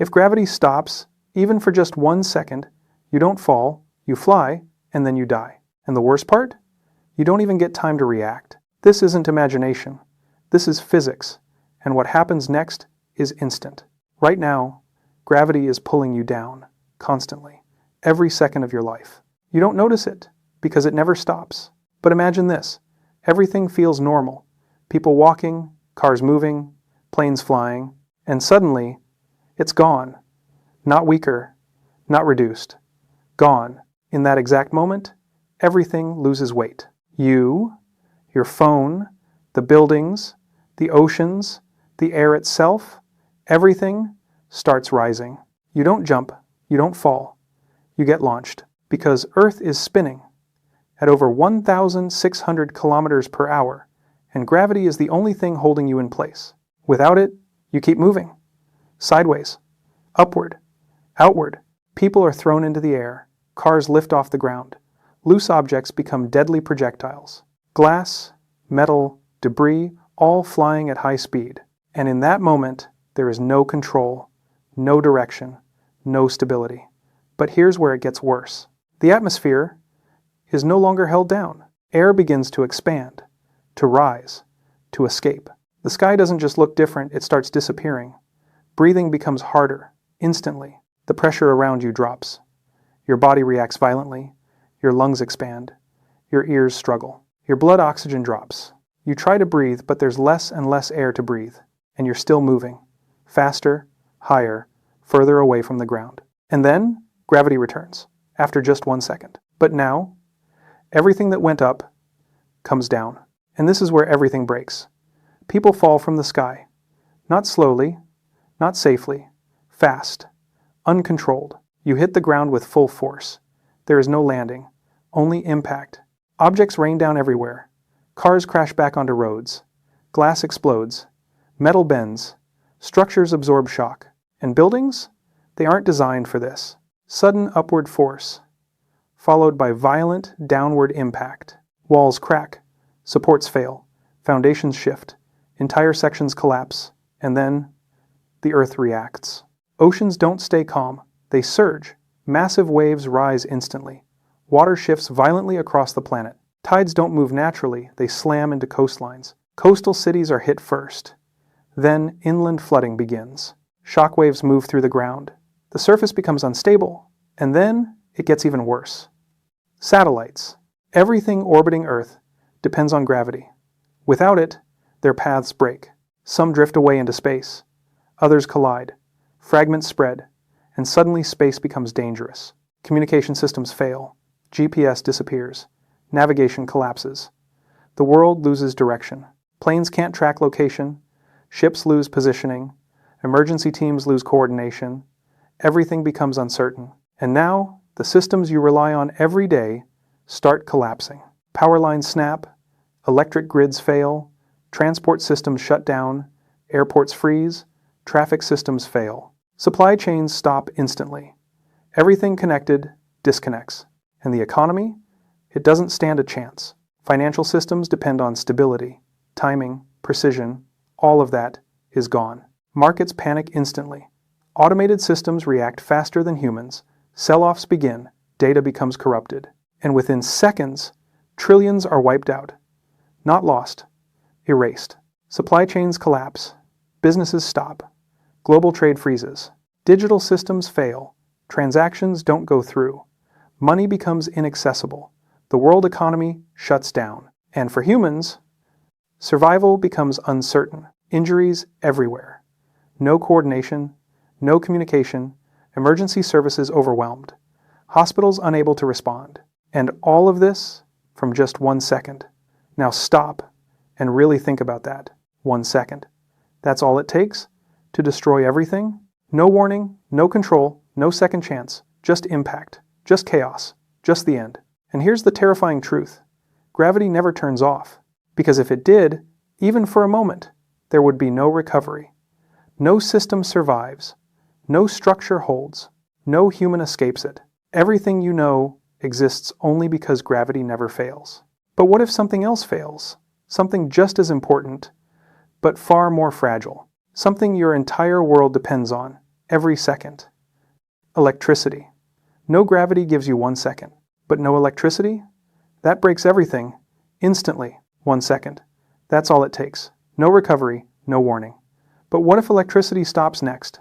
If gravity stops, even for just 1 second, you don't fall, you fly, and then you die. And the worst part? You don't even get time to react. This isn't imagination. This is physics, and what happens next is instant. Right now, gravity is pulling you down, constantly, every second of your life. You don't notice it, because it never stops. But imagine this. Everything feels normal. People walking, cars moving, planes flying, and suddenly, it's gone. Not weaker, not reduced. Gone. In that exact moment, everything loses weight. You, your phone, the buildings, the oceans, the air itself, everything starts rising. You don't jump, you don't fall. You get launched, because Earth is spinning at over 1,600 kilometers per hour, and gravity is the only thing holding you in place. Without it, you keep moving. Sideways, upward, outward. People are thrown into the air, cars lift off the ground. Loose objects become deadly projectiles. Glass, metal, debris, all flying at high speed. And in that moment, there is no control, no direction, no stability. But here's where it gets worse. The atmosphere is no longer held down. Air begins to expand, to rise, to escape. The sky doesn't just look different, it starts disappearing. Breathing becomes harder, instantly. The pressure around you drops. Your body reacts violently. Your lungs expand. Your ears struggle. Your blood oxygen drops. You try to breathe, but there's less and less air to breathe, and you're still moving. Faster, higher, further away from the ground. And then, gravity returns, after just 1 second. But now, everything that went up comes down. And this is where everything breaks. People fall from the sky. Not slowly, not safely, fast, uncontrolled. You hit the ground with full force. There is no landing, only impact. Objects rain down everywhere. Cars crash back onto roads. Glass explodes. Metal bends. Structures absorb shock. And buildings? They aren't designed for this. Sudden upward force, followed by violent downward impact. Walls crack. Supports fail. Foundations shift. Entire sections collapse. And then, the Earth reacts. Oceans don't stay calm. They surge. Massive waves rise instantly. Water shifts violently across the planet. Tides don't move naturally, they slam into coastlines. Coastal cities are hit first. Then inland flooding begins. Shockwaves move through the ground. The surface becomes unstable. And then it gets even worse. Satellites. Everything orbiting Earth depends on gravity. Without it, their paths break. Some drift away into space. Others collide. Fragments spread. And suddenly space becomes dangerous. Communication systems fail. GPS disappears. Navigation collapses. The world loses direction. Planes can't track location. Ships lose positioning. Emergency teams lose coordination. Everything becomes uncertain. And now, the systems you rely on every day start collapsing. Power lines snap. Electric grids fail. Transport systems shut down. Airports freeze. Traffic systems fail. Supply chains stop instantly. Everything connected disconnects. And the economy? It doesn't stand a chance. Financial systems depend on stability, timing, precision. All of that is gone. Markets panic instantly. Automated systems react faster than humans. Sell-offs begin. Data becomes corrupted. And within seconds, trillions are wiped out. Not lost, erased. Supply chains collapse. Businesses stop. Global trade freezes. Digital systems fail. Transactions don't go through. Money becomes inaccessible. The world economy shuts down. And for humans, survival becomes uncertain. Injuries everywhere. No coordination, no communication, emergency services overwhelmed. Hospitals unable to respond. And all of this from just 1 second. Now stop and really think about that. 1 second. That's all it takes to destroy everything? No warning, no control, no second chance, just impact, just chaos, just the end. And here's the terrifying truth. Gravity never turns off. Because if it did, even for a moment, there would be no recovery. No system survives. No structure holds. No human escapes it. Everything you know exists only because gravity never fails. But what if something else fails? Something just as important, but far more fragile. Something your entire world depends on. every second. Electricity. No gravity gives you 1 second. But no electricity? That breaks everything. Instantly. 1 second. That's all it takes. No recovery, no warning. But what if electricity stops next?